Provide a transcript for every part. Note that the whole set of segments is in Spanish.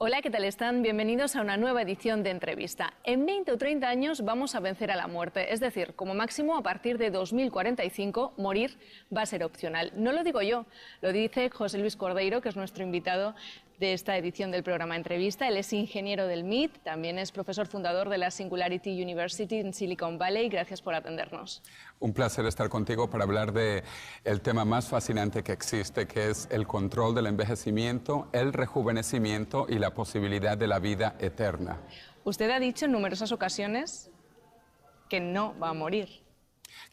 Hola, ¿qué tal están? Bienvenidos a una nueva edición de Entrevista. En 20 o 30 años vamos a vencer a la muerte, es decir, como máximo a partir de 2045 morir va a ser opcional. No lo digo yo, lo dice José Luis Cordeiro, que es nuestro invitado de esta edición del programa Entrevista. Él es ingeniero del MIT, también es profesor fundador de la Singularity University en Silicon Valley. Gracias por atendernos. Un placer estar contigo para hablar del tema más fascinante que existe, que es el control del envejecimiento, el rejuvenecimiento y la posibilidad de la vida eterna. Usted ha dicho en numerosas ocasiones que no va a morir.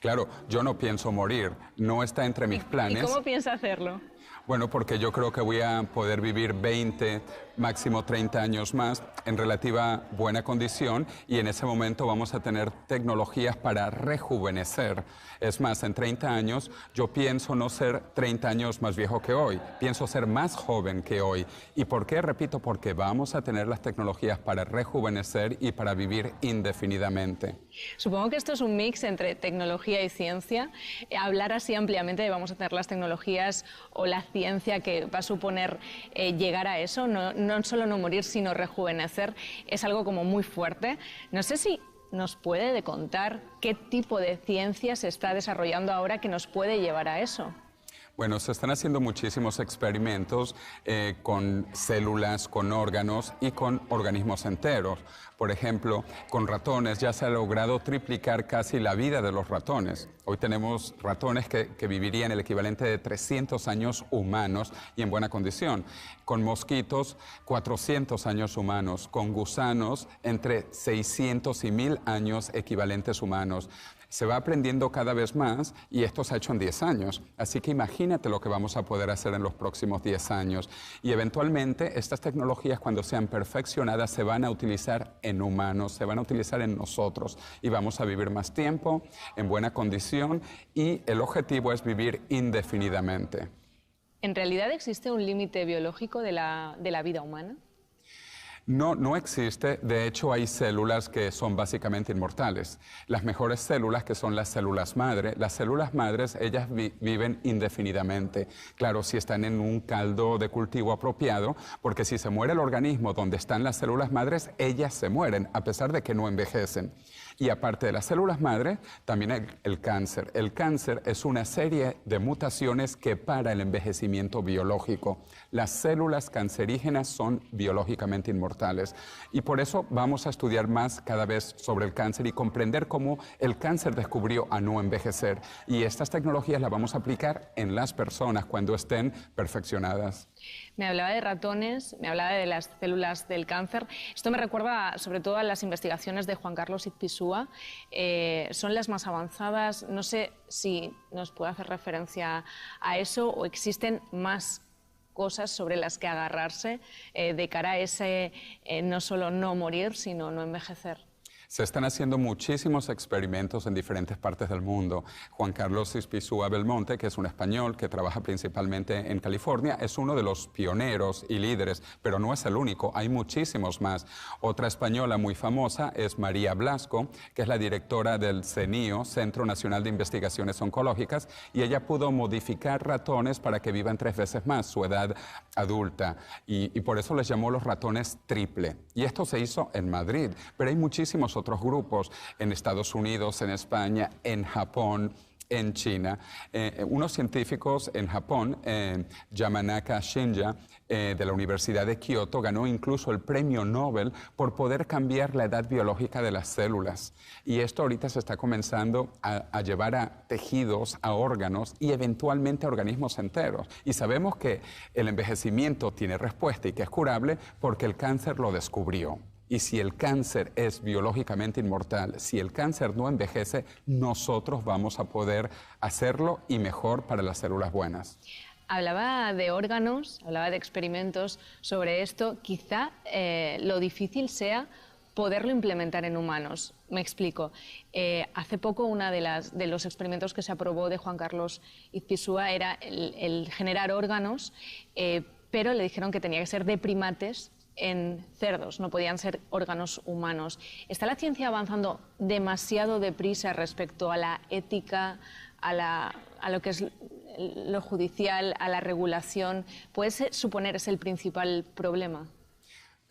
Claro, yo no pienso morir, no está entre mis planes. ¿Y cómo piensa hacerlo? Bueno, porque yo creo que voy a poder vivir 20, máximo 30 años más en relativa buena condición y en ese momento vamos a tener tecnologías para rejuvenecer. Es más, en 30 años yo pienso no ser 30 años más viejo que hoy, pienso ser más joven que hoy. ¿Y por qué? Repito, porque vamos a tener las tecnologías para rejuvenecer y para vivir indefinidamente. Supongo que esto es un mix entre tecnología y ciencia. Hablar así ampliamente de vamos a tener las tecnologías o la ciencia que va a suponer llegar a eso, no solo no morir, sino rejuvenecer, es algo como muy fuerte. No sé si nos puede contar qué tipo de ciencia se está desarrollando ahora que nos puede llevar a eso. Bueno, se están haciendo muchísimos experimentos con células, con órganos y con organismos enteros. Por ejemplo, con ratones ya se ha logrado triplicar casi la vida de los ratones. Hoy tenemos ratones que vivirían el equivalente de 300 años humanos y en buena condición. Con mosquitos, 400 años humanos. Con gusanos, entre 600 y 1000 años equivalentes humanos. Se va aprendiendo cada vez más y esto se ha hecho en 10 años. Así que imagínate lo que vamos a poder hacer en los próximos 10 años. Y eventualmente estas tecnologías, cuando sean perfeccionadas, se van a utilizar en humanos, se van a utilizar en nosotros y vamos a vivir más tiempo, en buena condición y el objetivo es vivir indefinidamente. ¿En realidad existe un límite biológico de la vida humana? No existe. De hecho, hay células que son básicamente inmortales. Las mejores células, que son las células madre, las células madres, ellas viven indefinidamente. Claro, si están en un caldo de cultivo apropiado, porque si se muere el organismo donde están las células madres, ellas se mueren, a pesar de que no envejecen. Y aparte de las células madre, también el cáncer. El cáncer es una serie de mutaciones que para el envejecimiento biológico. Las células cancerígenas son biológicamente inmortales. Y por eso vamos a estudiar más cada vez sobre el cáncer y comprender cómo el cáncer descubrió a no envejecer. Y estas tecnologías las vamos a aplicar en las personas cuando estén perfeccionadas. Me hablaba de ratones, me hablaba de las células del cáncer. Esto me recuerda sobre todo a las investigaciones de Juan Carlos Izpisua. Son las más avanzadas. No sé si nos puede hacer referencia a eso o existen más cosas sobre las que agarrarse de cara a ese no solo no morir, sino no envejecer. Se están haciendo muchísimos experimentos en diferentes partes del mundo. Juan Carlos Izpisua Belmonte, que es un español que trabaja principalmente en California, es uno de los pioneros y líderes, pero no es el único, hay muchísimos más. Otra española muy famosa es María Blasco, que es la directora del CNIO, Centro Nacional de Investigaciones Oncológicas, y ella pudo modificar ratones para que vivan 3 veces más su edad adulta, y por eso les llamó los ratones triple. Y esto se hizo en Madrid, pero hay muchísimos otros grupos en Estados Unidos, en España, en Japón, en China. Unos científicos en Japón, Yamanaka Shinya, de la Universidad de Kioto, ganó incluso el premio Nobel por poder cambiar la edad biológica de las células. Y esto ahorita se está comenzando a llevar a tejidos, a órganos y eventualmente a organismos enteros. Y sabemos que el envejecimiento tiene respuesta y que es curable porque el cáncer lo descubrió. Y si el cáncer es biológicamente inmortal, si el cáncer no envejece, nosotros vamos a poder hacerlo y mejor para las células buenas. Hablaba de órganos, hablaba de experimentos sobre esto. Quizá lo difícil sea poderlo implementar en humanos. Me explico. Hace poco uno de los experimentos que se aprobó de Juan Carlos Izpisua era el generar órganos, pero le dijeron que tenía que ser de primates en cerdos, no podían ser órganos humanos. ¿Está la ciencia avanzando demasiado deprisa respecto a la ética, a lo que es lo judicial, a la regulación? ¿Puede suponer ese el principal problema?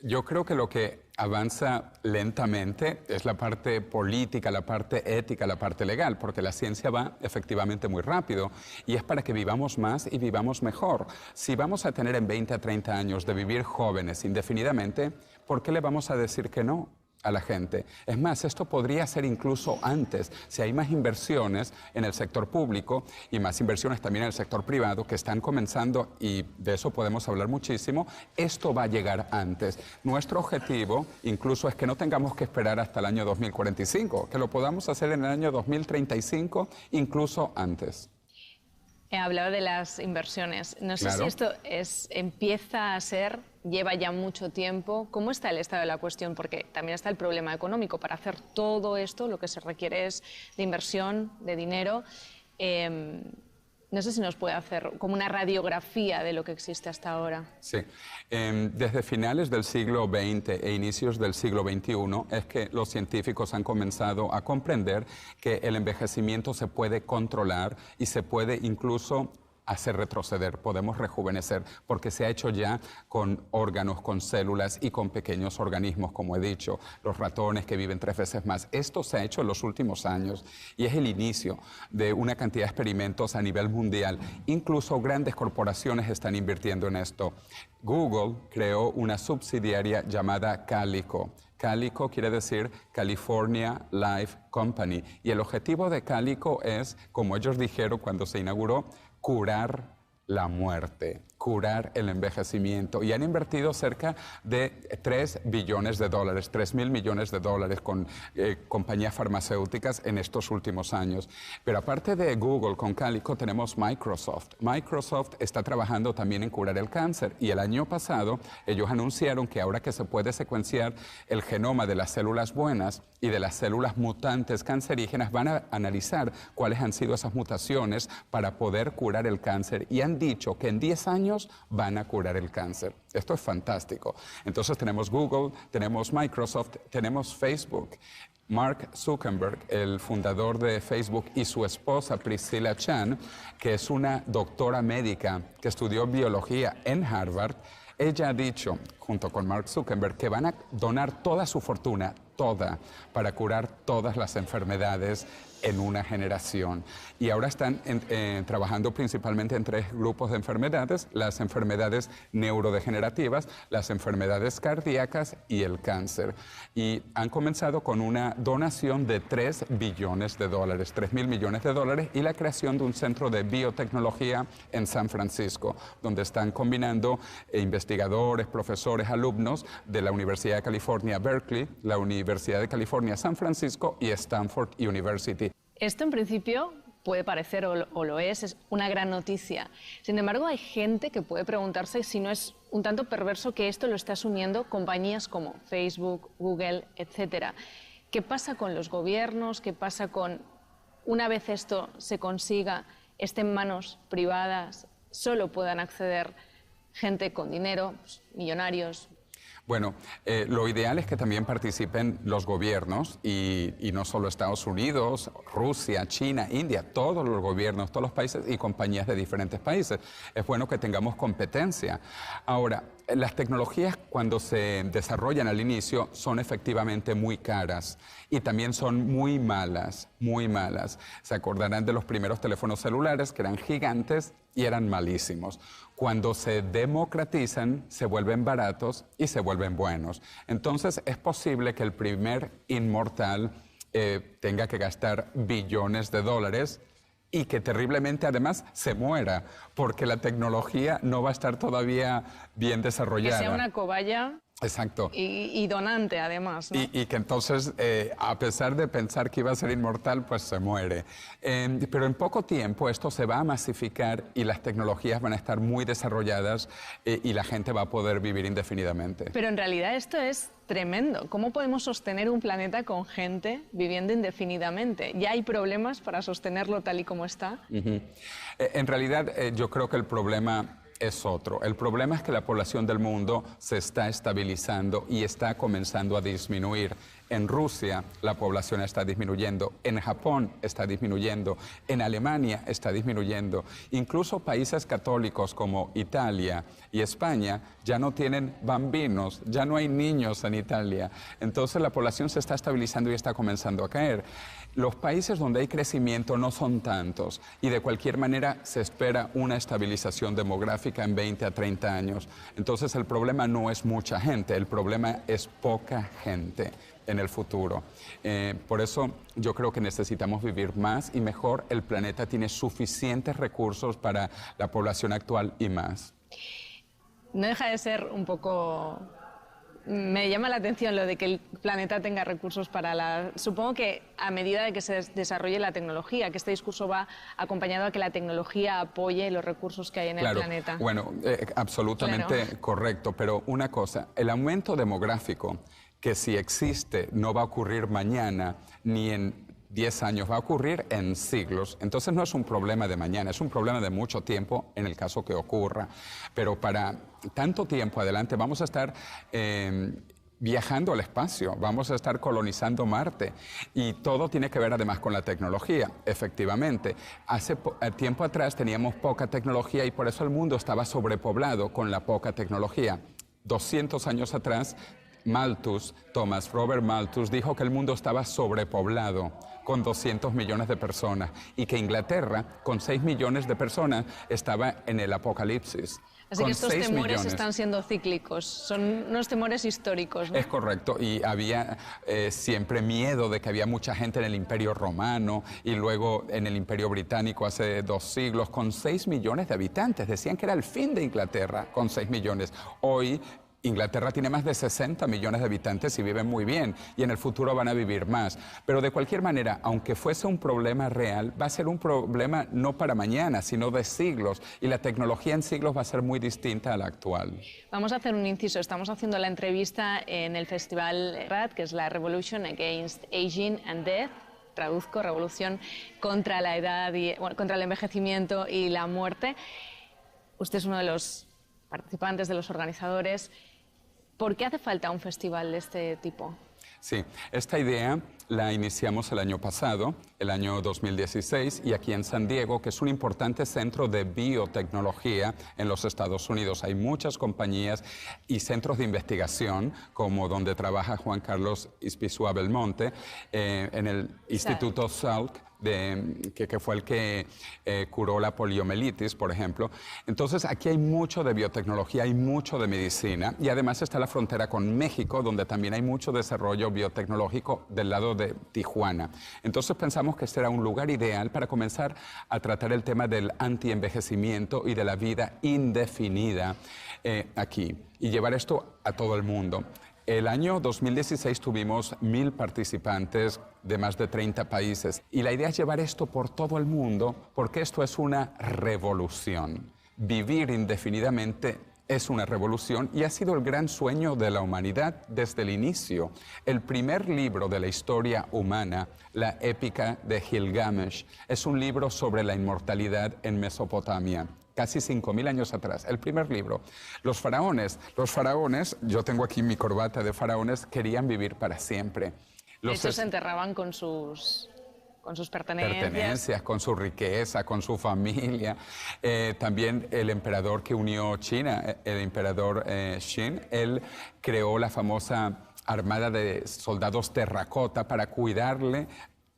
Yo creo que lo que avanza lentamente es la parte política, la parte ética, la parte legal, porque la ciencia va efectivamente muy rápido y es para que vivamos más y vivamos mejor. Si vamos a tener en 20 a 30 años de vivir jóvenes indefinidamente, ¿por qué le vamos a decir que no a la gente? Es más, esto podría ser incluso antes, si hay más inversiones en el sector público y más inversiones también en el sector privado que están comenzando, y de eso podemos hablar muchísimo, esto va a llegar antes. Nuestro objetivo incluso es que no tengamos que esperar hasta el año 2045, que lo podamos hacer en el año 2035, incluso antes. He hablado de las inversiones. No sé si esto empieza a ser, lleva ya mucho tiempo. ¿Cómo está el estado de la cuestión? Porque también está el problema económico. Para hacer todo esto, lo que se requiere es de inversión, de dinero. No sé si nos puede hacer como una radiografía de lo que existe hasta ahora. Sí. Desde finales del siglo XX e inicios del siglo XXI es que los científicos han comenzado a comprender que el envejecimiento se puede controlar y se puede incluso hacer retroceder, podemos rejuvenecer, porque se ha hecho ya con órganos, con células y con pequeños organismos, como he dicho, los ratones que viven 3 veces más. Esto se ha hecho en los últimos años y es el inicio de una cantidad de experimentos a nivel mundial. Incluso grandes corporaciones están invirtiendo en esto. Google creó una subsidiaria llamada Calico. Calico quiere decir California Life Company. Y el objetivo de Calico es, como ellos dijeron cuando se inauguró, curar la muerte, curar el envejecimiento. Y han invertido cerca de 3 billones de dólares, 3.000 millones de dólares con compañías farmacéuticas en estos últimos años. Pero aparte de Google, con Calico tenemos Microsoft. Microsoft está trabajando también en curar el cáncer. Y el año pasado ellos anunciaron que ahora que se puede secuenciar el genoma de las células buenas y de las células mutantes cancerígenas, van a analizar cuáles han sido esas mutaciones para poder curar el cáncer. Y han dicho que en 10 años van a curar el cáncer. Esto es fantástico. Entonces tenemos Google, tenemos Microsoft, tenemos Facebook. Mark Zuckerberg, el fundador de Facebook, y su esposa Priscilla Chan, que es una doctora médica que estudió biología en Harvard, ella ha dicho, junto con Mark Zuckerberg, que van a donar toda su fortuna, toda, para curar todas las enfermedades en una generación. Y ahora están trabajando principalmente en 3 grupos de enfermedades: las enfermedades neurodegenerativas, las enfermedades cardíacas y el cáncer. Y han comenzado con una donación de 3 billones de dólares, 3.000 millones de dólares, y la creación de un centro de biotecnología en San Francisco, donde están combinando investigadores, profesores, alumnos de la Universidad de California, Berkeley, la Universidad de California, San Francisco y Stanford University. Esto en principio puede parecer, o lo es una gran noticia. Sin embargo, hay gente que puede preguntarse si no es un tanto perverso que esto lo esté asumiendo compañías como Facebook, Google, etcétera. ¿Qué pasa con los gobiernos? ¿Qué pasa con, una vez esto se consiga, esté en manos privadas, solo puedan acceder gente con dinero, pues, millonarios? Bueno, lo ideal es que también participen los gobiernos y no solo Estados Unidos, Rusia, China, India, todos los gobiernos, todos los países y compañías de diferentes países. Es bueno que tengamos competencia. Ahora, las tecnologías cuando se desarrollan al inicio son efectivamente muy caras y también son muy malas, muy malas. Se acordarán de los primeros teléfonos celulares que eran gigantes y eran malísimos. Cuando se democratizan, se vuelven baratos y se vuelven buenos. Entonces, es posible que el primer inmortal tenga que gastar billones de dólares y que terriblemente además se muera, porque la tecnología no va a estar todavía bien desarrollada. Que sea una cobaya. Exacto. Y donante, además, ¿no? Y que entonces, a pesar de pensar que iba a ser inmortal, pues se muere. Pero en poco tiempo esto se va a masificar y las tecnologías van a estar muy desarrolladas y la gente va a poder vivir indefinidamente. Pero en realidad esto es tremendo. ¿Cómo podemos sostener un planeta con gente viviendo indefinidamente? ¿Ya hay problemas para sostenerlo tal y como está? En realidad, yo creo que el problema es otro. El problema es que la población del mundo se está estabilizando y está comenzando a disminuir. En Rusia la población está disminuyendo, en Japón está disminuyendo, en Alemania está disminuyendo. Incluso países católicos como Italia y España ya no tienen bambinos, ya no hay niños en Italia. Entonces la población se está estabilizando y está comenzando a caer. Los países donde hay crecimiento no son tantos y de cualquier manera se espera una estabilización demográfica en 20 a 30 años. Entonces el problema no es mucha gente, el problema es poca gente en el futuro. Por eso yo creo que necesitamos vivir más y mejor. El planeta tiene suficientes recursos para la población actual y más. No deja de ser un poco... Me llama la atención lo de que el planeta tenga recursos para la... Supongo que a medida de que se desarrolle la tecnología, que este discurso va acompañado a que la tecnología apoye los recursos que hay en el planeta. Bueno, absolutamente correcto, pero una cosa, el aumento demográfico, que si existe no va a ocurrir mañana ni en 10 años, va a ocurrir en siglos. Entonces no es un problema de mañana, es un problema de mucho tiempo en el caso que ocurra. Pero para tanto tiempo adelante vamos a estar viajando al espacio, vamos a estar colonizando Marte y todo tiene que ver además con la tecnología. Efectivamente, hace tiempo atrás teníamos poca tecnología y por eso el mundo estaba sobrepoblado con la poca tecnología. 200 años atrás, Robert Malthus, dijo que el mundo estaba sobrepoblado con 200 millones de personas y que Inglaterra, con 6 millones de personas, estaba en el apocalipsis. Así que estos temores están siendo cíclicos, son unos temores históricos, ¿no? Es correcto, y había siempre miedo de que había mucha gente en el Imperio Romano y luego en el Imperio Británico hace 2 siglos, con 6 millones de habitantes. Decían que era el fin de Inglaterra con 6 millones. Hoy Inglaterra tiene más de 60 millones de habitantes y viven muy bien, y en el futuro van a vivir más. Pero de cualquier manera, aunque fuese un problema real, va a ser un problema no para mañana, sino de siglos, y la tecnología en siglos va a ser muy distinta a la actual. Vamos a hacer un inciso. Estamos haciendo la entrevista en el Festival RAD, que es la Revolution Against Aging and Death. Traduzco, revolución contra la edad, contra el envejecimiento y la muerte. Usted es uno de los participantes, de los organizadores. ¿Por qué hace falta un festival de este tipo? Sí, esta idea la iniciamos el año pasado, el año 2016, y aquí en San Diego, que es un importante centro de biotecnología en los Estados Unidos. Hay muchas compañías y centros de investigación, como donde trabaja Juan Carlos Ispizua Belmonte, en el Instituto Salk, que fue el que curó la poliomielitis, por ejemplo. Entonces, aquí hay mucho de biotecnología, hay mucho de medicina, y además está la frontera con México, donde también hay mucho desarrollo biotecnológico del lado de Tijuana. Entonces, pensamos que este era un lugar ideal para comenzar a tratar el tema del antienvejecimiento y de la vida indefinida aquí, y llevar esto a todo el mundo. El año 2016 tuvimos 1000 participantes de más de 30 países y la idea es llevar esto por todo el mundo porque esto es una revolución. Vivir indefinidamente es una revolución y ha sido el gran sueño de la humanidad desde el inicio. El primer libro de la historia humana, la Épica de Gilgamesh, es un libro sobre la inmortalidad en Mesopotamia. Casi 5000 años atrás, el primer libro. Los faraones, yo tengo aquí mi corbata de faraones, querían vivir para siempre. De hecho, se enterraban con sus pertenencias, con su riqueza, con su familia. También el emperador que unió China, el emperador Xin, él creó la famosa armada de soldados terracota para cuidarle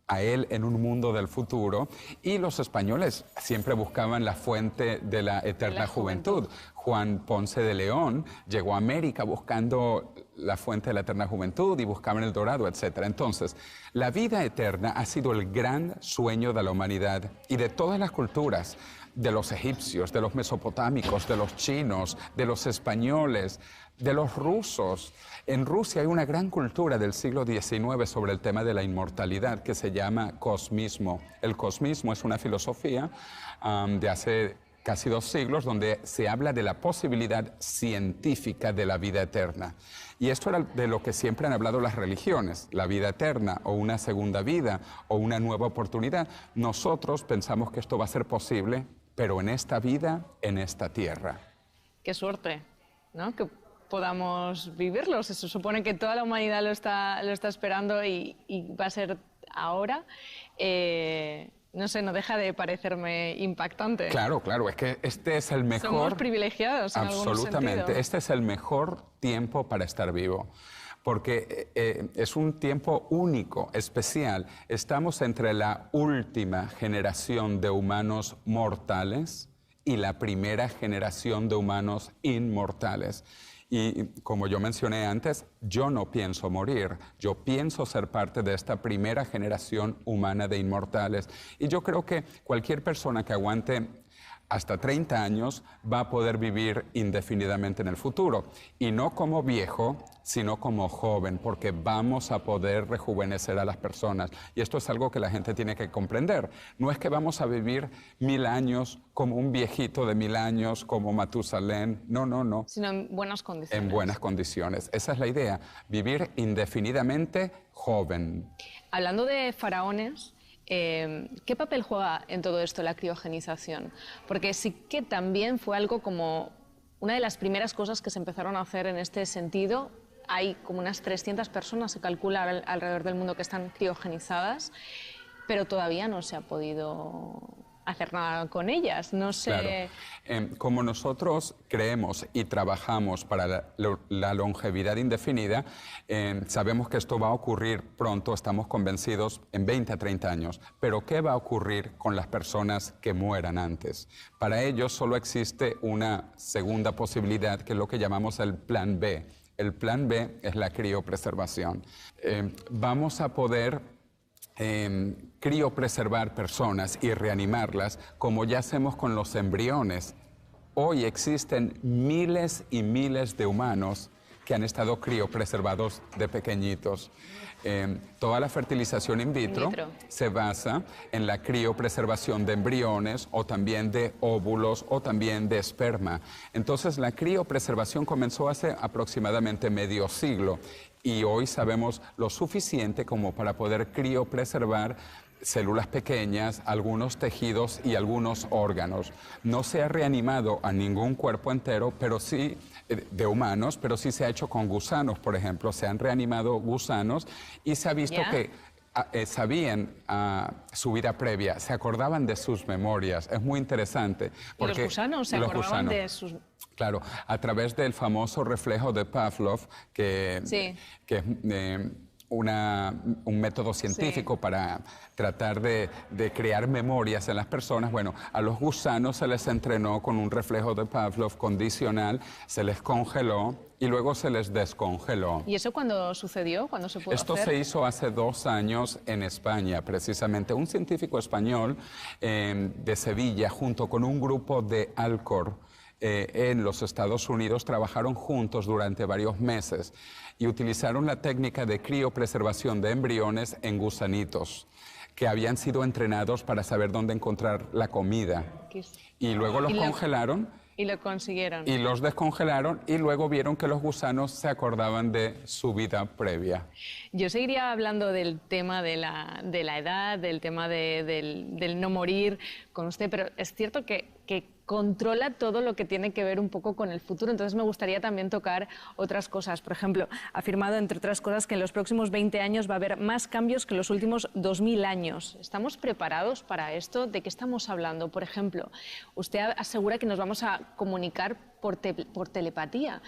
a él en un mundo del futuro, y los españoles siempre buscaban la fuente de la eterna juventud. Juan Ponce de León llegó a América buscando la fuente de la eterna juventud y buscaban el dorado, etc. Entonces, la vida eterna ha sido el gran sueño de la humanidad y de todas las culturas, de los egipcios, de los mesopotámicos, de los chinos, de los españoles, de los rusos. En Rusia hay una gran cultura del siglo XIX sobre el tema de la inmortalidad que se llama cosmismo. El cosmismo es una filosofía de hace casi 2 siglos donde se habla de la posibilidad científica de la vida eterna. Y esto era de lo que siempre han hablado las religiones, la vida eterna o una segunda vida o una nueva oportunidad. Nosotros pensamos que esto va a ser posible, pero en esta vida, en esta tierra. Qué suerte, ¿no? Que podamos vivirlo. Se supone que toda la humanidad lo está esperando y va a ser ahora. No sé, no deja de parecerme impactante. Claro, claro, es que este es el mejor... Somos privilegiados en algún sentido. Absolutamente, este es el mejor tiempo para estar vivo, porque es un tiempo único, especial. Estamos entre la última generación de humanos mortales y la primera generación de humanos inmortales. Y como yo mencioné antes, yo no pienso morir, yo pienso ser parte de esta primera generación humana de inmortales. Y yo creo que cualquier persona que aguante hasta 30 años va a poder vivir indefinidamente en el futuro. Y no como viejo, sino como joven, porque vamos a poder rejuvenecer a las personas. Y esto es algo que la gente tiene que comprender. No es que vamos a vivir 1000 años como un viejito de 1000 años, como Matusalén. No, no, no. Sino en buenas condiciones. En buenas condiciones. Esa es la idea. Vivir indefinidamente joven. Hablando de faraones, ¿qué papel juega en todo esto la criogenización? Porque sí que también fue algo como una de las primeras cosas que se empezaron a hacer en este sentido. Hay como unas 300 personas, se calcula, alrededor del mundo que están criogenizadas, pero todavía no se ha podido hacer nada con ellas. No sé... Claro. Como nosotros creemos y trabajamos para la longevidad indefinida, sabemos que esto va a ocurrir pronto, estamos convencidos, en 20 a 30 años. Pero ¿qué va a ocurrir con las personas que mueran antes? Para ellos solo existe una segunda posibilidad, que es lo que llamamos el plan B. El plan B es la criopreservación. Vamos a poder criopreservar personas y reanimarlas como ya hacemos con los embriones. Hoy existen miles y miles de humanos que han estado criopreservados de pequeñitos. Toda la fertilización in vitro se basa en la criopreservación de embriones o también de óvulos o también de esperma. Entonces la criopreservación comenzó hace aproximadamente medio siglo y hoy sabemos lo suficiente como para poder criopreservar células pequeñas, algunos tejidos y algunos órganos. No se ha reanimado a ningún cuerpo entero, pero sí de humanos, pero sí se ha hecho con gusanos, por ejemplo. Se han reanimado gusanos y se ha visto que sabían su vida previa, se acordaban de sus memorias. Es muy interesante. Porque ¿y los gusanos se acordaban de sus...? Claro, a través del famoso reflejo de Pavlov, que es un método científico para tratar de crear memorias en las personas. Bueno, a los gusanos se les entrenó con un reflejo de Pavlov condicional, se les congeló y luego se les descongeló. ¿Y eso cuándo sucedió? ¿Cuándo se pudo Esto hacer? se hizo hace 2 años en España, precisamente. Un científico español de Sevilla, junto con un grupo de Alcor, en los Estados Unidos, trabajaron juntos durante varios meses y utilizaron la técnica de criopreservación de embriones en gusanitos que habían sido entrenados para saber dónde encontrar la comida. Y luego los congelaron. Y lo consiguieron. Y los descongelaron y luego vieron que los gusanos se acordaban de su vida previa. Yo seguiría hablando del tema de la edad, del tema del no morir con usted, pero es cierto que controla todo lo que tiene que ver un poco con el futuro. Entonces me gustaría también tocar otras cosas. Por ejemplo, ha afirmado, entre otras cosas, que en los próximos 20 años va a haber más cambios que en los últimos 2000 años. ¿Estamos preparados para esto? ¿De qué estamos hablando? Por ejemplo, usted asegura que nos vamos a comunicar por telepatía.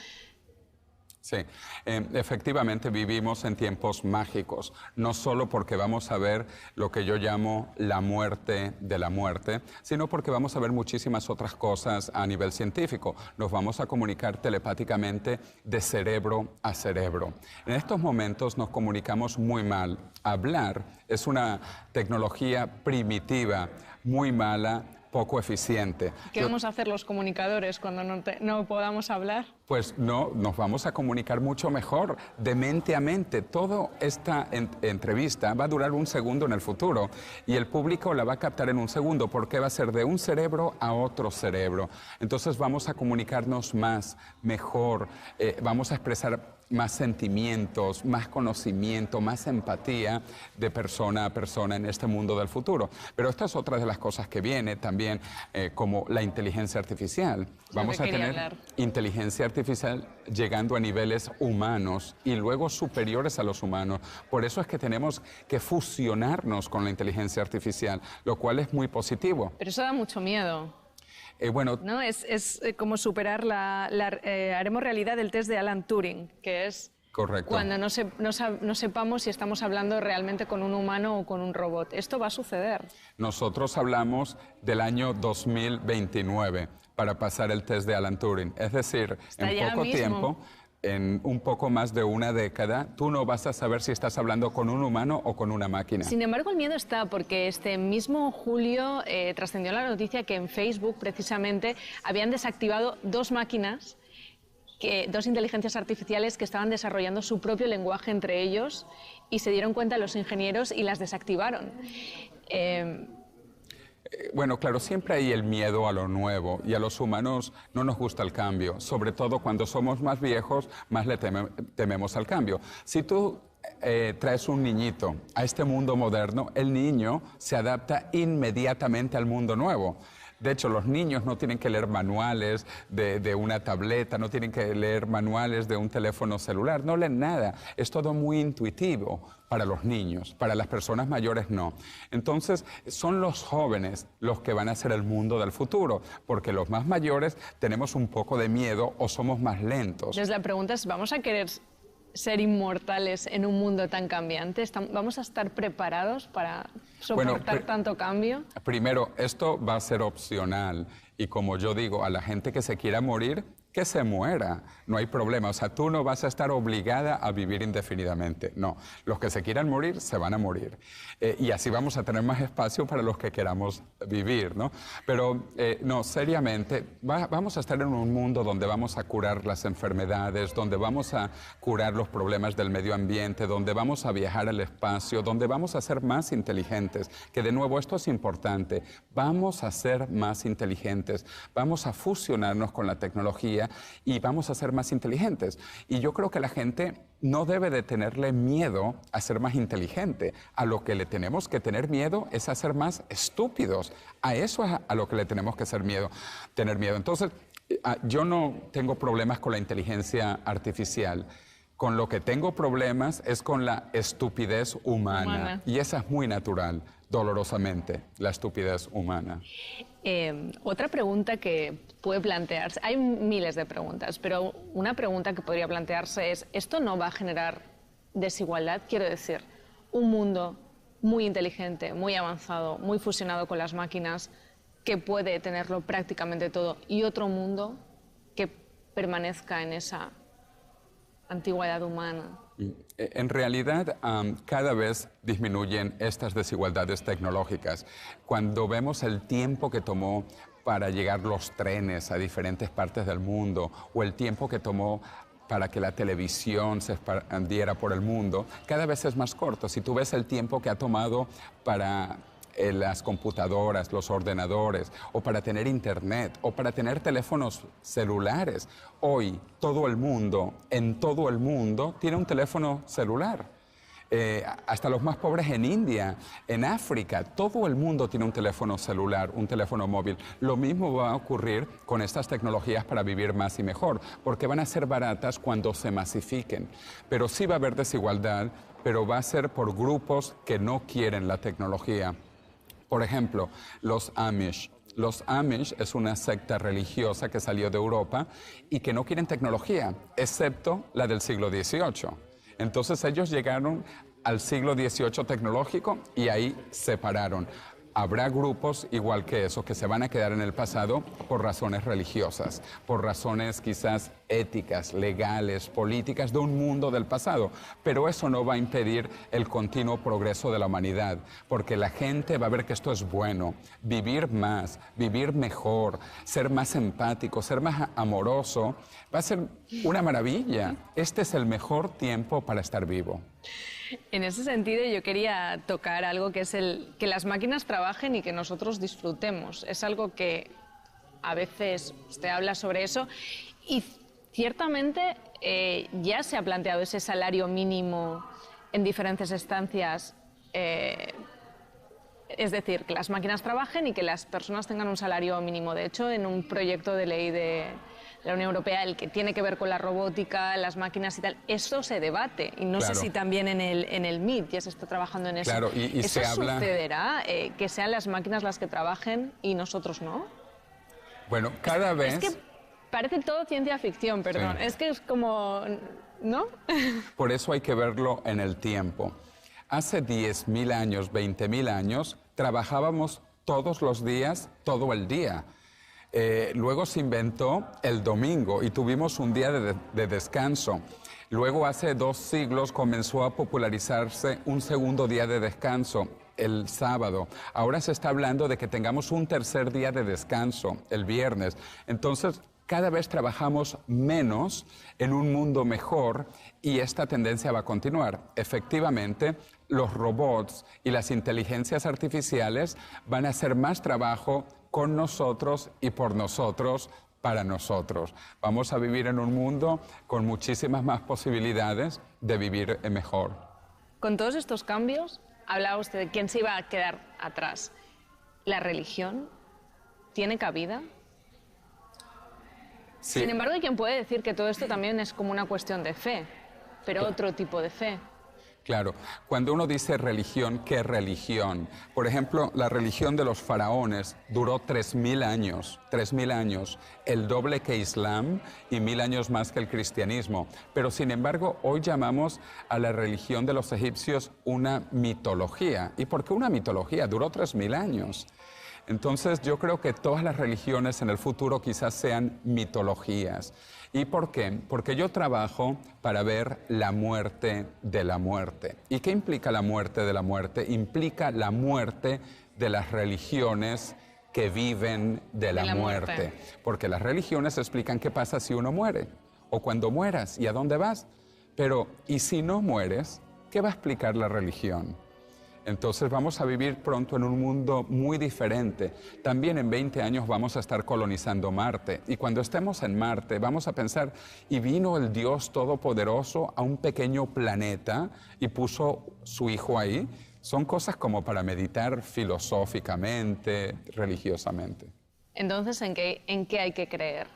Sí, efectivamente vivimos en tiempos mágicos, no solo porque vamos a ver lo que yo llamo la muerte de la muerte, sino porque vamos a ver muchísimas otras cosas a nivel científico. Nos vamos a comunicar telepáticamente de cerebro a cerebro. En estos momentos nos comunicamos muy mal. Hablar es una tecnología primitiva, muy mala, poco eficiente. ¿Qué vamos a hacer los comunicadores cuando no podamos hablar? Pues no, nos vamos a comunicar mucho mejor, de mente a mente. Toda esta entrevista va a durar 1 segundo en el futuro y el público la va a captar en 1 segundo porque va a ser de un cerebro a otro cerebro. Entonces vamos a comunicarnos más, mejor, vamos a expresar más sentimientos, más conocimiento, más empatía de persona a persona en este mundo del futuro. Pero esta es otra de las cosas que viene también, como la inteligencia artificial. Vamos a tener inteligencia artificial llegando a niveles humanos y luego superiores a los humanos. Por eso es que tenemos que fusionarnos con la inteligencia artificial, lo cual es muy positivo. Pero eso da mucho miedo. Bueno, ¿no? Es como superar haremos realidad el test de Alan Turing, que es correcto. Cuando no sepamos si estamos hablando realmente con un humano o con un robot. Esto va a suceder. Nosotros hablamos del año 2029 para pasar el test de Alan Turing. Es decir, en poco tiempo, en un poco más de una década, tú no vas a saber si estás hablando con un humano o con una máquina. Sin embargo, el miedo está porque este mismo julio trascendió la noticia que en Facebook, precisamente, habían desactivado dos máquinas, dos inteligencias artificiales que estaban desarrollando su propio lenguaje entre ellos y se dieron cuenta los ingenieros y las desactivaron. Bueno, claro, siempre hay el miedo a lo nuevo y a los humanos no nos gusta el cambio. Sobre todo cuando somos más viejos, más le tememos al cambio. Si tú traes un niñito a este mundo moderno, el niño se adapta inmediatamente al mundo nuevo. De hecho, los niños no tienen que leer manuales de una tableta, no tienen que leer manuales de un teléfono celular, no leen nada. Es todo muy intuitivo para los niños, para las personas mayores no. Entonces, son los jóvenes los que van a ser el mundo del futuro, porque los más mayores tenemos un poco de miedo o somos más lentos. Entonces, la pregunta es, ¿vamos a querer ser inmortales en un mundo tan cambiante? ¿Vamos a estar preparados para soportar tanto cambio? Primero, esto va a ser opcional y como yo digo, a la gente que se quiera morir, que se muera, no hay problema. O sea, tú no vas a estar obligada a vivir indefinidamente, no. Los que se quieran morir, se van a morir. Y así vamos a tener más espacio para los que queramos vivir, ¿no? Pero, no, seriamente, vamos a estar en un mundo donde vamos a curar las enfermedades, donde vamos a curar los problemas del medio ambiente, donde vamos a viajar al espacio, donde vamos a ser más inteligentes, que de nuevo esto es importante, vamos a ser más inteligentes, vamos a fusionarnos con la tecnología y vamos a ser más inteligentes. Y yo creo que la gente no debe de tenerle miedo a ser más inteligente. A lo que le tenemos que tener miedo es a ser más estúpidos. A eso es a lo que le tenemos que tener miedo. Entonces, yo no tengo problemas con la inteligencia artificial. Con lo que tengo problemas es con la estupidez humana. Y esa es muy natural, dolorosamente, la estupidez humana. Otra pregunta que puede plantearse, hay miles de preguntas, pero una pregunta que podría plantearse es, ¿esto no va a generar desigualdad? Quiero decir, un mundo muy inteligente, muy avanzado, muy fusionado con las máquinas, que puede tenerlo prácticamente todo, y otro mundo que permanezca en esa antigüedad humana. En realidad, cada vez disminuyen estas desigualdades tecnológicas. Cuando vemos el tiempo que tomó para llegar los trenes a diferentes partes del mundo o el tiempo que tomó para que la televisión se expandiera por el mundo, cada vez es más corto. Si tú ves el tiempo que ha tomado para las computadoras, los ordenadores, o para tener internet, o para tener teléfonos celulares. Hoy todo el mundo, en todo el mundo, tiene un teléfono celular. Hasta los más pobres en India, en África, todo el mundo tiene un teléfono celular, un teléfono móvil. Lo mismo va a ocurrir con estas tecnologías para vivir más y mejor, porque van a ser baratas cuando se masifiquen. Pero sí va a haber desigualdad, pero va a ser por grupos que no quieren la tecnología. Por ejemplo, los Amish. Los Amish es una secta religiosa que salió de Europa y que no quieren tecnología, excepto la del siglo XVIII. Entonces ellos llegaron al siglo XVIII tecnológico y ahí se pararon. Habrá grupos igual que esos que se van a quedar en el pasado por razones religiosas, por razones quizás éticas, legales, políticas de un mundo del pasado. Pero eso no va a impedir el continuo progreso de la humanidad, porque la gente va a ver que esto es bueno. Vivir más, vivir mejor, ser más empático, ser más amoroso, va a ser una maravilla. Este es el mejor tiempo para estar vivo. En ese sentido, yo quería tocar algo que es que las máquinas trabajen y que nosotros disfrutemos. Es algo que a veces usted habla sobre eso y Ciertamente ya se ha planteado ese salario mínimo en diferentes estancias, es decir, que las máquinas trabajen y que las personas tengan un salario mínimo. De hecho, en un proyecto de ley de la Unión Europea, el que tiene que ver con la robótica, las máquinas y tal, eso se debate. Y no sé si también en el MIT ya se está trabajando en eso. Claro, y ¿Eso se habla... sucederá? ¿Que sean las máquinas las que trabajen y nosotros no? Bueno, cada vez... Es que parece todo ciencia ficción, perdón. Sí. Es que es como... ¿no? Por eso hay que verlo en el tiempo. Hace 10.000 años, 20.000 años, trabajábamos todos los días, todo el día. Luego se inventó el domingo y tuvimos un día de descanso. Luego, hace 2 siglos, comenzó a popularizarse un segundo día de descanso, el sábado. Ahora se está hablando de que tengamos un tercer día de descanso, el viernes. Entonces, cada vez trabajamos menos en un mundo mejor y esta tendencia va a continuar. Efectivamente, los robots y las inteligencias artificiales van a hacer más trabajo con nosotros y por nosotros, para nosotros. Vamos a vivir en un mundo con muchísimas más posibilidades de vivir mejor. Con todos estos cambios, hablaba usted de quién se iba a quedar atrás. ¿La religión tiene cabida? Sí. Sin embargo, hay quien puede decir que todo esto también es como una cuestión de fe, pero otro tipo de fe. Claro, cuando uno dice religión, ¿qué religión? Por ejemplo, la religión de los faraones duró 3.000 años, 3.000 años, el doble que Islam y 1.000 años más que el cristianismo. Pero sin embargo, hoy llamamos a la religión de los egipcios una mitología. ¿Y por qué una mitología? Duró 3.000 años. Entonces yo creo que todas las religiones en el futuro quizás sean mitologías. ¿Y por qué? Porque yo trabajo para ver la muerte de la muerte. ¿Y qué implica la muerte de la muerte? Implica la muerte de las religiones que viven de la muerte. Porque las religiones explican qué pasa si uno muere, o cuando mueras y a dónde vas. Pero, ¿y si no mueres? ¿Qué va a explicar la religión? Entonces vamos a vivir pronto en un mundo muy diferente. También en 20 años vamos a estar colonizando Marte. Y cuando estemos en Marte vamos a pensar, ¿y vino el Dios Todopoderoso a un pequeño planeta y puso su Hijo ahí? Son cosas como para meditar filosóficamente, religiosamente. Entonces, ¿en qué hay que creer?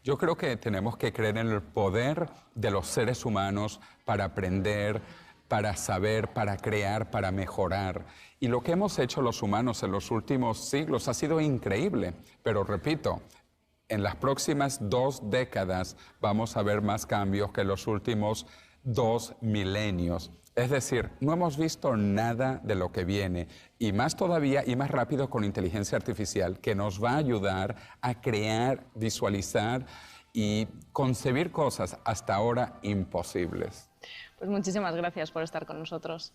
Yo creo que tenemos que creer en el poder de los seres humanos para aprender, para saber, para crear, para mejorar. Y lo que hemos hecho los humanos en los últimos siglos ha sido increíble. Pero repito, en las próximas 2 décadas vamos a ver más cambios que en los últimos 2 milenios. Es decir, no hemos visto nada de lo que viene. Y más todavía y más rápido con inteligencia artificial, que nos va a ayudar a crear, visualizar y concebir cosas hasta ahora imposibles. Pues muchísimas gracias por estar con nosotros.